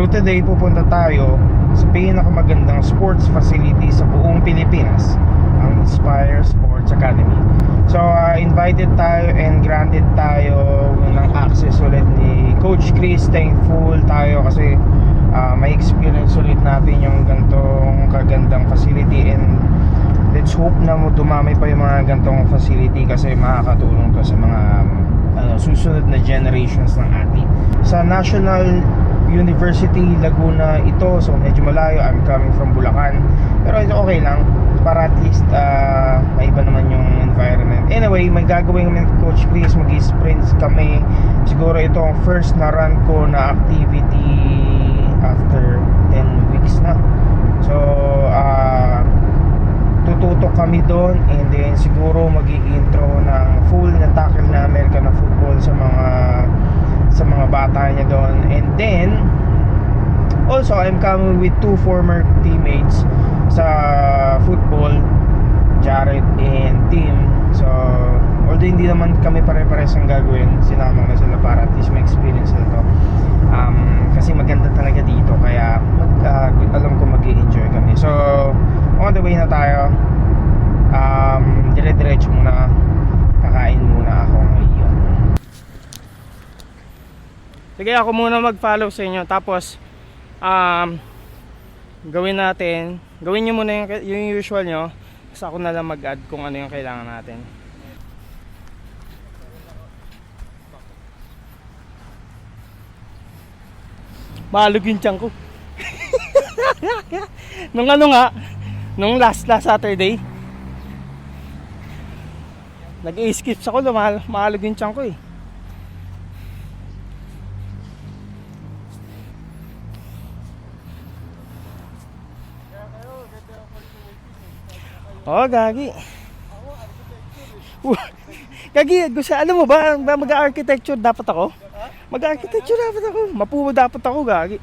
So today pupunta tayo sa pinakamagandang sports facility sa buong Pilipinas, ang Inspire Sports Academy. So invited tayo and granted tayo ng access ulit ni Coach Chris. Thankful tayo kasi may experience ulit natin yung gantong kagandang facility, and let's hope na dumami pa yung mga gantong facility kasi makakatulong to sa mga susunod na generations ng atin. Sa National University Laguna ito, so medyo malayo. I'm coming from Bulacan, pero it's okay lang para at least maiba naman yung environment. Anyway, may gagawin kami Coach Chris, mag-sprints kami. Siguro ito ang first na run ko na activity after 10 weeks na. So tututok kami doon, and then siguro mag-i-intro ng full na tackle na American na football sa mga bata niya doon. And then also I'm coming with two former teammates sa football, Jared and Tim. So although hindi naman kami pare-pares ang gagawin, sinama na sila para at least may experience na to. Kasi maganda talaga dito, kaya alam ko mag-i-enjoy kami. So on the way na tayo. Dire-diretso muna, kakain muna ako ngayon. Sige, ako muna mag-follow sa inyo. Tapos gawin nyo muna yung usual nyo, tapos ako na lang mag-add kung ano yung kailangan natin. Maalog yung tiyan ko. Nung last Saturday, nag-i-skips ako, maalog yung tiyan ko eh. Oh, gagi. Gagi, gusto, alam mo ba mag-architecture dapat ako? Mag-architecture dapat ako. Mapumo dapat ako, gagi.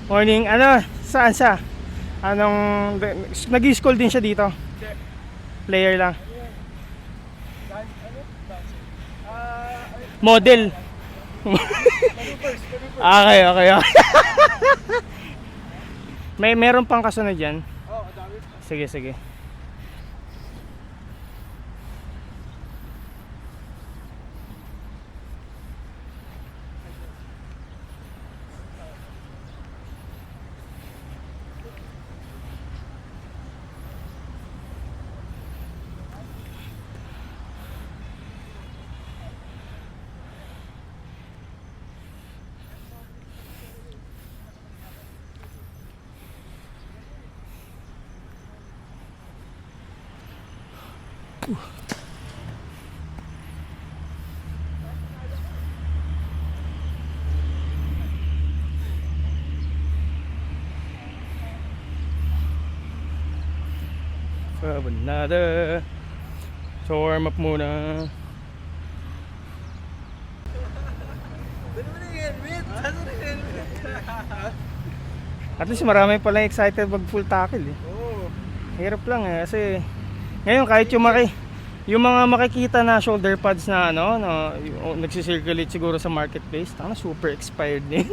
Morning, saan siya? Nag-i-school din siya dito? Player lang. Model. Okay. Meron pang kasunod dyan? Oo, dami. Sige. Nada. So warm up muna. At least marami pala excited mag full tackle eh. Hirap lang eh, kasi ngayon kahit yung mga makikita na shoulder pads na nagsisirculate siguro sa marketplace, super expired din.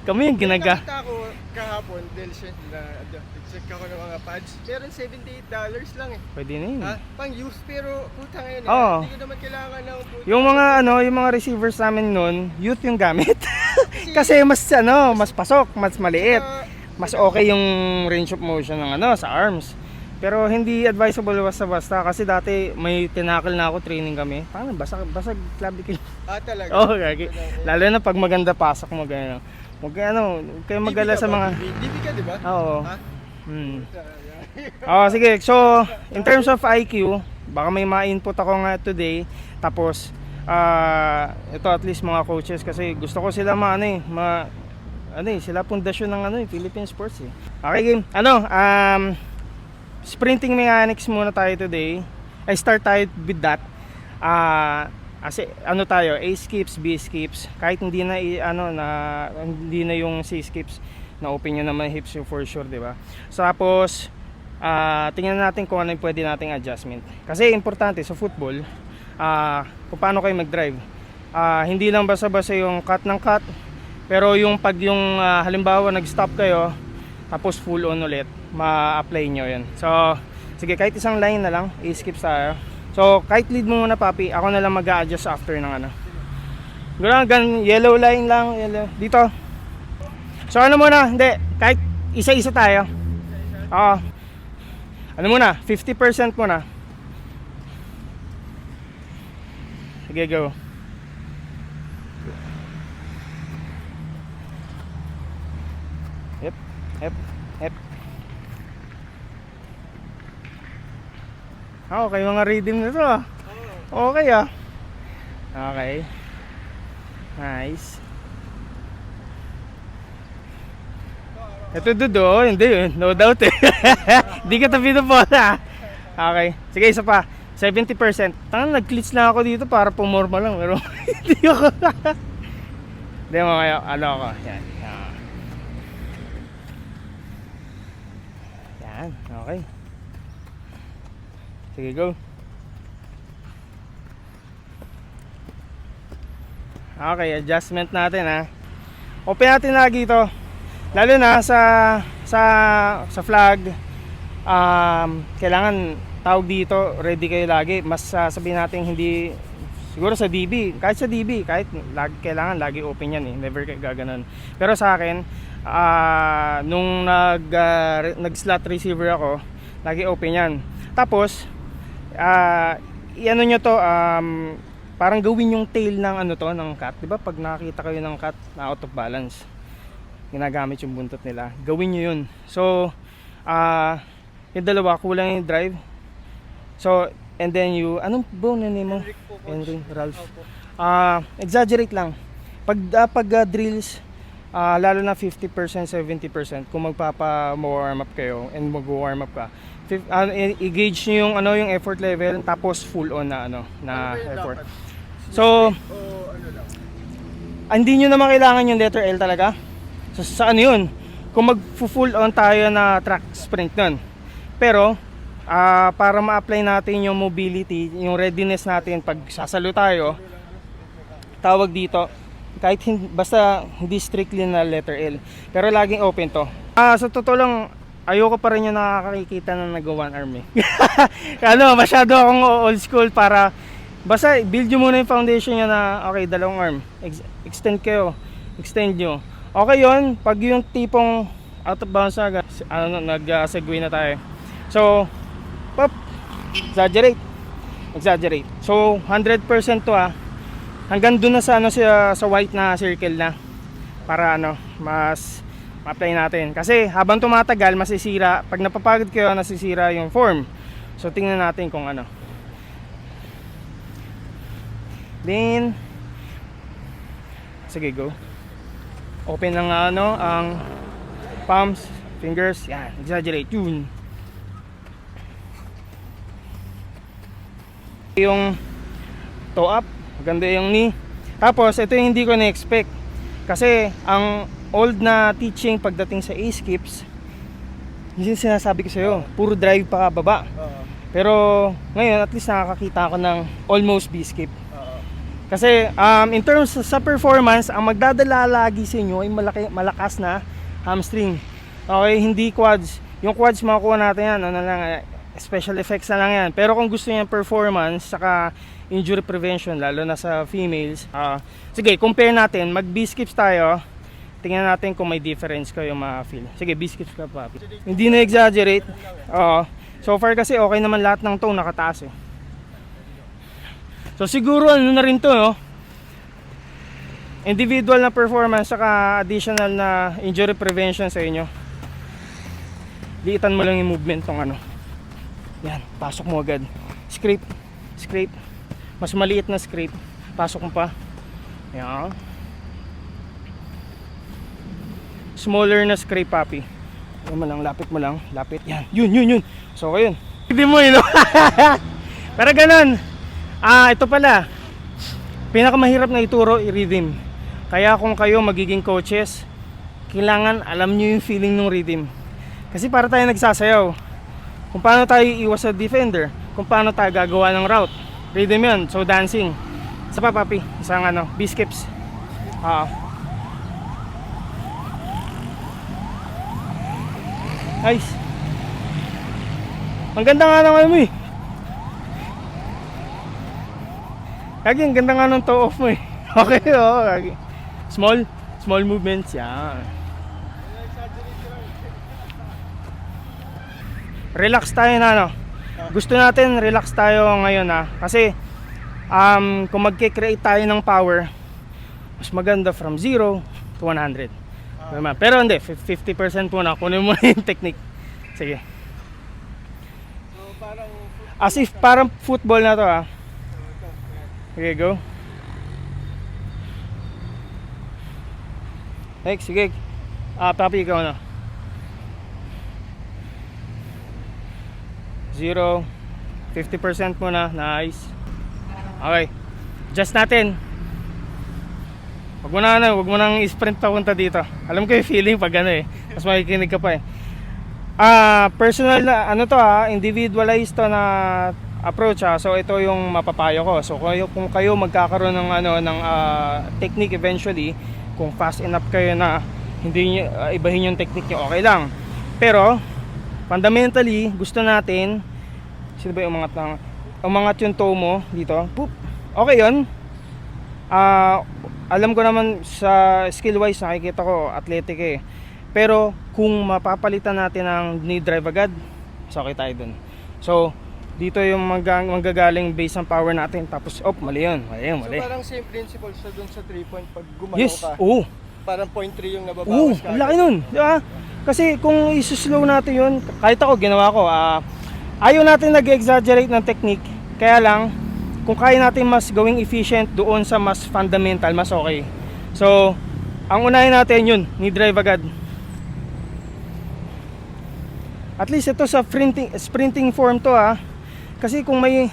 Kami yung Nakita ko kahapon, Delcent na check ako ng mga pads. Meron $78 lang eh. Pwede na yun. Pang use, pero puta ngayon Oo. hindi ko naman kailangan ng Yung mga receivers namin noon, youth yung gamit. Kasi mas pasok, mas maliit. Mas okay yung range of motion ng sa arms. Pero hindi advisable basta-basta kasi dati may tinakal na ako, training kami. Paano basag clavicle. Talaga. Gagi. Lalo na pag maganda pasok mo ganyan. Kayo mag-ala sa mga DB ka, di ba? Oo. Sige. So, in terms of IQ, baka may ma-input ako nga today. Tapos ito at least mga coaches, kasi gusto ko sila sila pundasyon ng Philippine sports eh. Okay, game. Sprinting mechanics muna tayo today. I start tayo with that. Kasi tayo, A skips, B skips. Kahit hindi na hindi na yung C skips, na open nyo naman hips yung for sure, di ba? So, tapos tingnan natin kung ano yung pwede nating adjustment. Kasi importante sa football, kung paano kayo mag-drive. Hindi lang basta-basta yung cut ng cut, pero yung pag yung halimbawa nag-stop kayo, tapos full on ulit, ma-apply nyo yun. So, sige, kahit isang line na lang, i-skip tayo. So, kahit lead mo muna papi, ako na lang mag-a-adjust after ng ano. Yellow line lang, yellow. Dito. So, ano muna, hindi, kahit isa-isa tayo. Oo. Ano muna, 50% muna. Sige, go. Yep, yep, yep. Okay, mga rhythm na to. Okay ah. Okay. Nice. Ito dudo, hindi yun. No doubt eh. Hindi ka tabi na po na. Okay. Sige, isa pa. 70%. Tangan, nag-glitch na ako dito para pumorma lang. Pero hindi ako. Hindi mo kayo. Ano ako. Yan. Yan. Okay. Sige, go. Okay, adjustment natin ha. Open natin lagi ito. Lalo na sa flag, kailangan tawag dito, ready kayo lagi. Mas sabihin natin hindi, siguro sa DB, kahit sa DB, kahit kailangan lagi open yan eh. Never kayo gaganon. Pero sa akin, nung nag-slot receiver ako, lagi open yan. Tapos, i-ano nyo to, parang gawin yung tail ng ano to, ng cat. Diba pag nakakita kayo ng cat na out of balance, ginagamit yung buntot nila, gawin nyo yun. So yung dalawa, kulang yung drive. So, and then you, anong bone na name mo? Henry, Ralph. Exaggerate lang. Pag drills, lalo na 50%, 70%, kung magpapa-warm up kayo and mag-warm up ka, i-gauge nyo yung, yung effort level, tapos full on na, na effort. So, hindi nyo naman kailangan yung letter L talaga. So, sa ano yun? Kung mag-full on tayo na track sprint nun. Pero, para ma-apply natin yung mobility, yung readiness natin pag sasalo tayo, tawag dito, kahit basta hindi strictly na letter L. Pero laging open to. Sa totoo lang, ayoko pa rin yung nakakakita na nag-one arm eh. Masyado akong old school para basta build nyo muna yung foundation nyo na okay, dalawang arm. Extend kayo. Extend nyo. Okay yun, pag yung tipong out of bounds na, nag-segue na tayo. So, pop, exaggerate. So, 100% to hanggang dun na sa, sa white na circle na. Para mas ma-apply natin. Kasi habang tumatagal, masisira. Pag napapagod kayo, nasisira yung form. So, tingnan natin kung ano. Then, sige, go. Open ng ang palms, fingers, yan, exaggerate, yun. Yung toe up, maganda yung knee. Tapos, ito yung hindi ko na-expect. Kasi, ang old na teaching pagdating sa A-skips, yung sinasabi ko sa'yo, puro drive pa baba. Pero, ngayon, at least nakakakita ako ng almost B-skip. Kasi in terms sa performance, ang magdadala lagi sa inyo ay malakas na hamstring. Okay, hindi quads. Yung quads makukuha natin yan, special effects na lang yan. Pero kung gusto niyo performance saka injury prevention, lalo na sa females, sige, compare natin, mag B-skips tayo. Tingnan natin kung may difference kayo ma-feel. Sige, B-skips ka pa. Hindi na exaggerate. So far kasi okay naman lahat ng toe nakataas eh. So siguro na rin to, individual na performance saka additional na injury prevention sa inyo. Liitan mo lang yung movement tong yan, pasok mo agad. Scrape. Mas maliit na scrape. Pasok mo pa. Yan. Smaller na scrape, papi. Yan mo lang, lapit mo lang. Lapit, yan. Yun. So yun. Hindi mo yun. Pero ganun. Ito pala, pinakamahirap na ituro, i-rhythm. Kaya kung kayo magiging coaches, kailangan alam nyo yung feeling ng rhythm. Kasi para tayo nagsasayaw. kung paano tayo iiwas sa defender, kung paano tayo gagawa ng route. Rhythm yun, so dancing. Isa pa papi, isang B-skips. Nice. Ang ganda nga ng mo eh. Lagi, ang ganda nga ng toe off mo eh. Okay, lagi. Small movements, yan. Relax tayo na Gusto natin relax tayo ngayon kasi kung magke-create tayo ng power, mas maganda from 0 to 100. Pero hindi, 50% muna. Kunin mo yung technique. Sige. So parang As if parang football na to Okay, go. Next, sige. Papi, ikaw na. 0, 50% muna. Nice. Okay. Adjust natin. Wag mo nang i-sprint papunta dito. Alam ko yung feeling pag mas makikinig ka pa personal na individualized to na approach So ito yung mapapayo ko. So kung kayo magkakaroon ng technique eventually, kung fast enough kayo na hindi niyo ibahin yung technique niyo, okay lang. Pero fundamentally, gusto natin sino ba yung umangat yung toe mo dito. Boop. Okay yun. Alam ko naman sa skill wise nakikita ko athletic pero kung mapapalitan natin ng knee drive agad, so okay tayo dun. So dito yung manggagaling base ng power natin, tapos mali yun. So parang same principle sa dun sa 3 point pag gumalaw Yes, ka. oo. Parang 0.3 yung nababawas ka. Ang laki nun, di ba? Kasi kung isuslow natin yun, kahit ako ginawa ko, ayaw natin nag-exaggerate ng technique, kaya lang kung kaya natin mas gawing efficient doon sa mas fundamental, mas okay. So ang unahin natin yun, knee drive agad. At least ito sa sprinting form to kasi kung may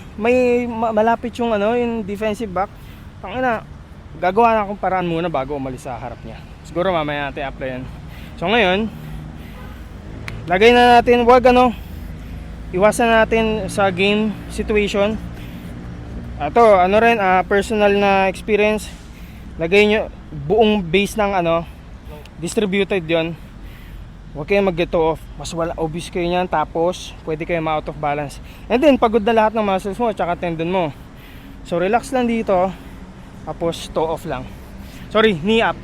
malapit yung yung defensive back, gagawa na akong paraan muna bago umalis sa harap niya. Siguro mamaya natin apply yan. So ngayon, lagay na natin, iwasan natin sa game situation. Ito, personal na experience. Lagay nyo buong base ng distributed yon. Huwag kayo mag-get off. Mas obvious kayo niyan. Tapos, pwede kayo ma-out of balance. And then, pagod na lahat ng muscles mo, tsaka tendon mo. So, relax lang dito. Tapos, toe off lang. Sorry, knee up.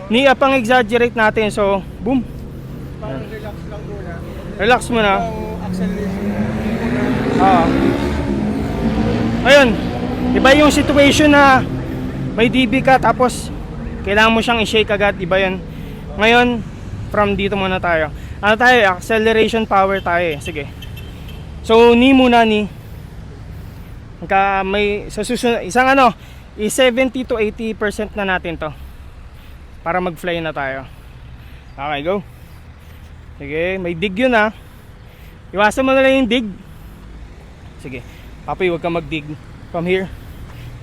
Knee up ang exaggerate natin. So, boom. Parang relax lang muna. Relax muna. Ang acceleration. Ayun, iba yung situation na may DB ka tapos kailangan mo siyang i-shake agad, iba yun. Ngayon, from dito muna tayo. Acceleration power tayo sige. So, knee muna, knee. Sa susunod, isang 70 to 80% na natin to para mag-fly na tayo. Okay, go. Sige, may dig yun Iwasan mo na lang yung dig. Sige. Papi, huwag kang mag-dig from here.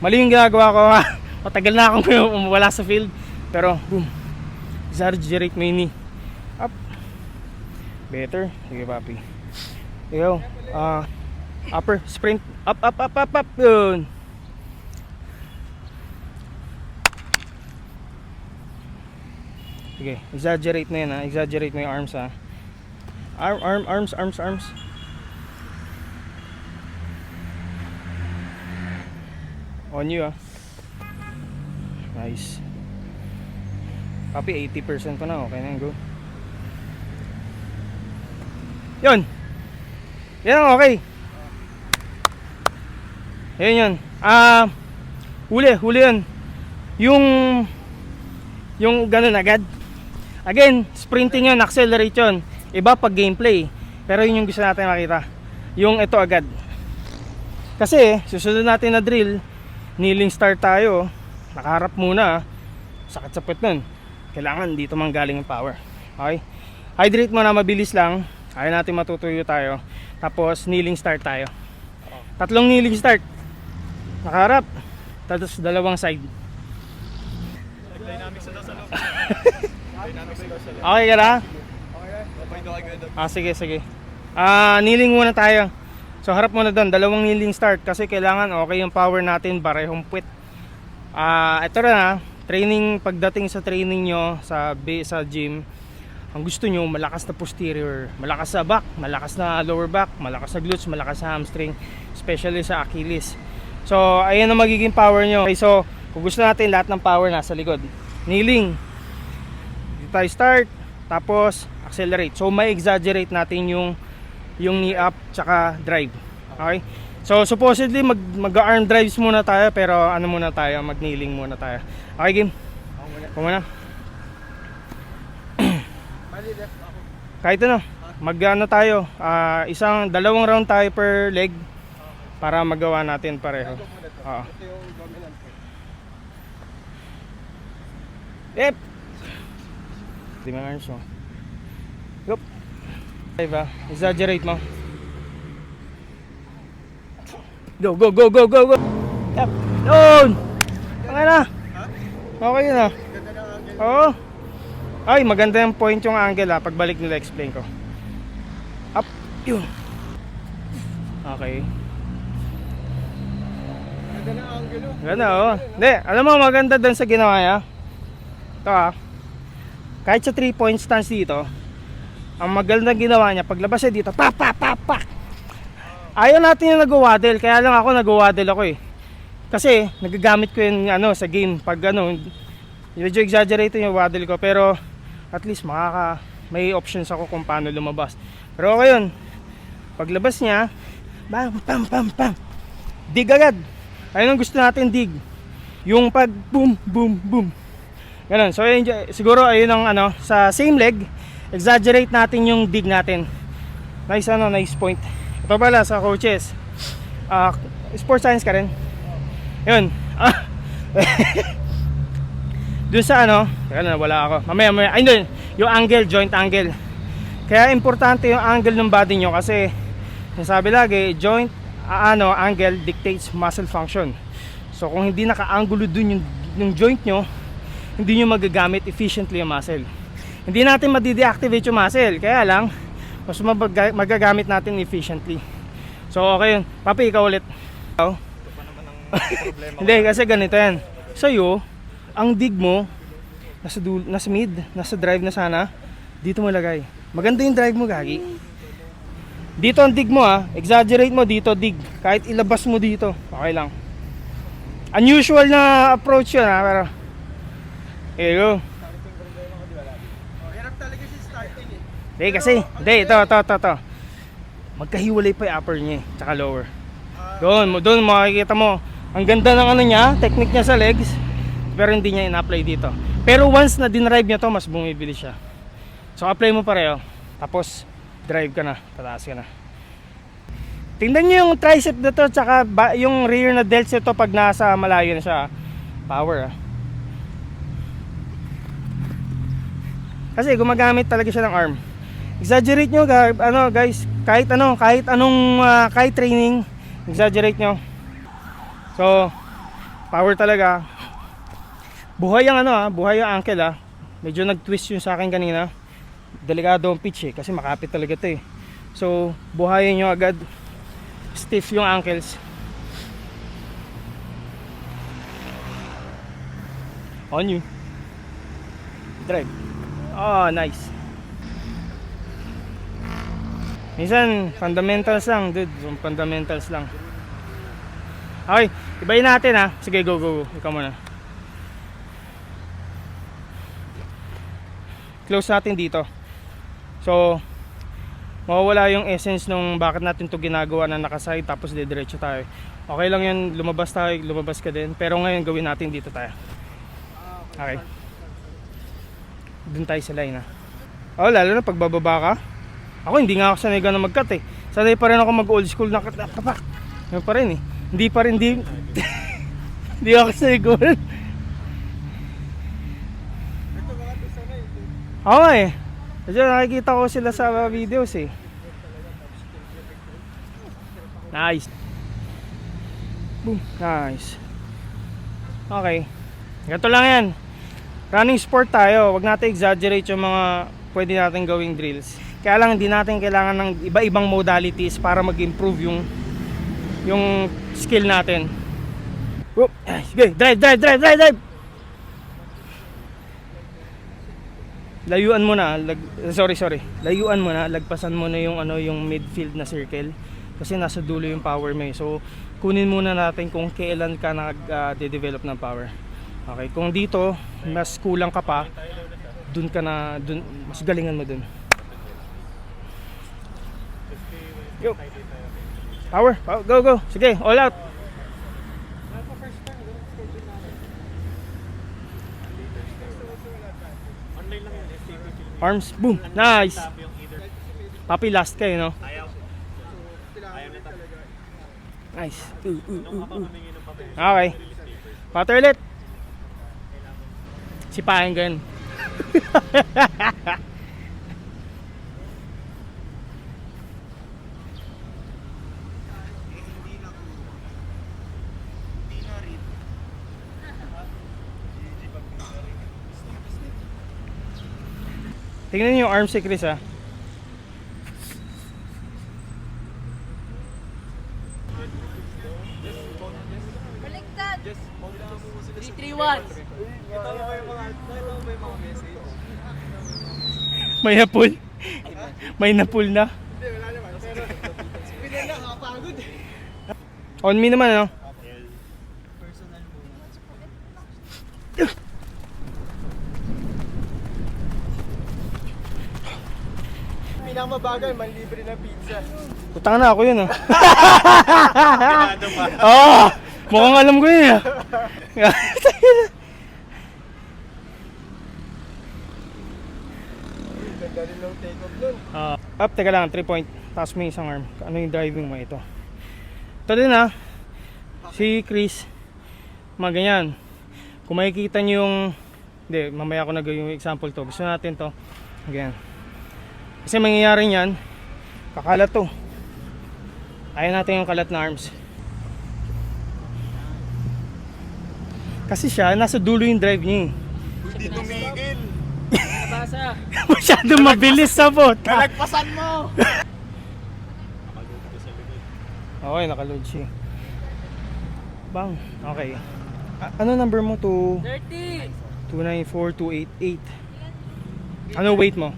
Mali yung ginagawa ko Matagal na akong wala sa field. Pero, boom. Exaggerate mo yung knee. Up. Better. Sige, papi. Ikaw. Upper, sprint. Up. Yun. Sige, exaggerate na yun Exaggerate mo yung arms Arms. On you Nice. Papi, 80% pa na. Okay na yun, go. Yun. Yan ang okay. Yun. Huli yun. Yung ganun agad. Again, sprinting yun, accelerate yun. Iba pag gameplay. Pero yun yung gusto natin makita. Yung ito agad. Kasi, susunod natin na drill, kneeling start tayo. Nakaharap muna. Sakit sa puwet nun. Kailangan dito manggaling yung power. Okay? Hydrate mo na mabilis lang. Ayaw natin matutuyo tayo. Tapos kneeling start tayo. 3 kneeling start. Nakaharap. Tapos 2 side. Dynamics na daw sa loob. Okay ka na? Okay. Sige. Kneeling muna tayo. So harap muna doon, dalawang kneeling start kasi kailangan okay yung power natin, parehong puwet. Ito na, training, pagdating sa training nyo sa gym, ang gusto nyo malakas na posterior, malakas sa back, malakas na lower back, malakas sa glutes, malakas sa hamstring, especially sa Achilles. So ayan ang magiging power nyo. Okay, so kung gusto natin lahat ng power nasa likod, kneeling, dito tayo start, tapos accelerate. So may exaggerate natin yung knee up tsaka drive. Okay? So supposedly mag-arm drives muna tayo, pero ano muna tayo, mag-kneeling muna tayo. Okay, game? Ako muna. Mali left ako. Kahit ano, mag-ano tayo, dalawang round tayo per leg para magawa natin pareho. Oo. Ito yung dominant ko. Yep. Di mga arms mo. Yup. Diba? Exaggerate mo. Go, go, go, go, go, go. Yep. Yun. Okay na. Okay na. Ganda ng angle. Oo. Ay, maganda yung point yung angle ha. Pagbalik nila explain ko. Up. Yun. Okay. Ganda ng angle. Ganda oh. Hindi, alam mo maganda doon sa ginawa niya. Ito ha. Kahit sa 3-point stance dito, ang magandang ginawa niya, paglabas niya dito, pak, pak, pak, pak. Ayaw natin yung nag-waddle, kaya lang ako nag-waddle ako eh. Kasi nagagamit ko yung sa game, pag medyo exaggerate yung waddle ko, pero at least may options ako kung paano lumabas. Pero okay yun, paglabas niya, bam, pam, pam, pam, dig agad. Ayun ang gusto natin, dig. Yung pag boom, boom, boom. Ganun, so yun, siguro ayun ang sa same leg, exaggerate natin yung dig natin. Nice nice point. Ito pala sa coaches, sports science ka rin. Yun. Doon sa wala ako. Mamaya, ay doon, yung angle, joint angle. Kaya importante yung angle ng body nyo kasi sabi lagi, joint angle dictates muscle function. So kung hindi naka-angulo dun yung joint nyo, hindi nyo magagamit efficiently yung muscle. Hindi natin madi-deactivate yung muscle, kaya lang mas magagamit natin efficiently. So okay yun. Papi, ikaw ulit. Ito pa naman ang problema. Hindi, kasi ganito yan. Sa'yo, ang dig mo nasa mid, nasa drive na sana, dito mo lagay. Maganda yung drive mo, gagi. Dito ang dig mo exaggerate mo dito, dig. Kahit ilabas mo dito, okay lang. Unusual na approach yun pero here you go. Hirap talaga si starting eh. Hindi kasi, ito. Magkahiwalay pa yung upper niya tsaka lower. Doon makikita mo ang ganda ng niya, technique niya sa legs, pero hindi niya in-apply dito. Pero once na dinrive niya to, mas bumibili siya. So apply mo pareho, tapos drive ka na, tataas ka na. Tingnan niyo yung tricep na to, tsaka yung rear na delts ito pag nasa malayo na siya. Power Kasi gumagamit talaga siya ng arm. Exaggerate nyo guys, kahit training, exaggerate nyo. So power talaga. Buhay ang buhay ang ankle Medyo nag-twist yung sa akin kanina. Delikado ang pitch kasi makapit talaga 'to eh. So buhayin nyo agad. Stiff yung ankles. On you. Drive. Oh, nice. Minsan, fundamentals lang, dude. Fundamentals lang. Okay, ibayin natin Sige, go. Ikaw muna. Close natin dito. So, mawawala yung essence nung bakit natin to ginagawa na nakaside tapos didiretso tayo. Okay lang yan, lumabas ka din. Pero ngayon gawin natin dito tayo. Okay. Doon tayo sa line lalo na pagbababa ka. Ako hindi nga ako sanay na mag-cut eh. Sanay pa rin ako mag old school na cut. Yan pa rin eh. Hindi ako sanay gawin. Ito mga pisa na ito. Oo eh. Medyo nakikita ko sila sa videos eh. Nice. Boom. Nice. Okay. Ganito lang yan. Running sport tayo. Huwag natin exaggerate yung mga pwede natin gawing drills. Kaya lang hindi natin kailangan ng iba-ibang modalities para mag-improve yung skill natin. Whoop. Ay, sige, drive. Layuan mo na, sorry. Layuan mo na, lagpasan mo na yung midfield na circle kasi nasa dulo yung power mo. So, kunin muna natin kung kailan ka nag-develop ng power. Okay, kung dito mas kulang ka pa, dun mas galingan mo dun. Yo. Power, go. Sige, all out. Arms, boom. Nice. Papi, last kayo, no? Nice. Okay. Patter ulit. Sipahin ko yun. Tingnan niyo yung arms si Chris, ha. Baliktad. 3-3-1. May napul. May napul na. Hindi, wala naman. Pero, pinay na, nakapagod. On me naman, no? Personal muna. Pinakamabagal, manlibre na pizza. Utang na ako yun, oh. Oo. Mukhang alam ko yun, ah. Ganda rin ng take off nun. Up, teka lang, 3 point. Taas mo yung isang arm. Ano yung driving mo ito? Ito din, ha. Si Chris, mga ganyan. Kung makikita nyo yung, hindi, mamaya ko nagawin yung example to. Gusto natin to. Ganyan. Kasi mangyayari niyan, kakalat to. Ayaw natin yung kalat na arms. Kasi siya, nasa dulo yung drive niya. Hindi tumigil. Nabasa. Masyadong mabilis sa bota. Nalagpasan mo! Okay, nakaload siya. Bang, okay. Ano number mo to? 30. 294288. Ano weight mo?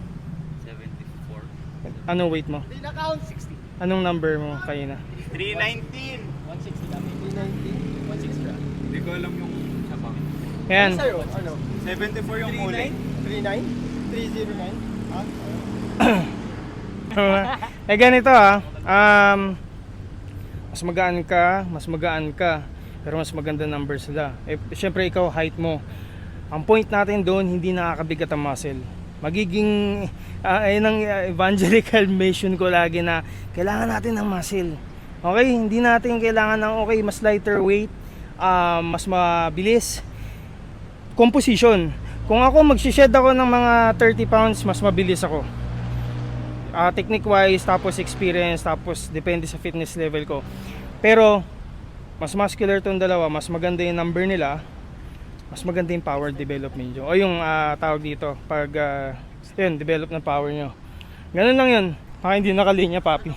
74. Anong weight mo? Hindi na count, 60. Anong number mo kayo na? 319. 160 kami. 390. 160 ra. Hindi ko alam yung sabang. Yan. Sa'yo, ano? 74 yung huli. 39? 309? Eh ganito, ha. Mas magaan ka, pero mas maganda number sila. Eh, syempre ikaw, height mo. Ang point natin doon, hindi nakakabigat ang muscle. Magiging, ayun ang evangelical mission ko lagi na kailangan natin ng muscle. Okay, hindi natin kailangan ng mas lighter weight, mas mabilis. Composition. Kung ako magsished ako ng mga 30 pounds, mas mabilis ako. Technique wise, tapos experience, tapos depende sa fitness level ko. Pero mas muscular tong dalawa, mas maganda yung number nila, mas maganda yung power development nyo. O yung tawag dito, pag yun, develop ng power nyo. Ganun lang yun. Baka hindi nakalinya, papi.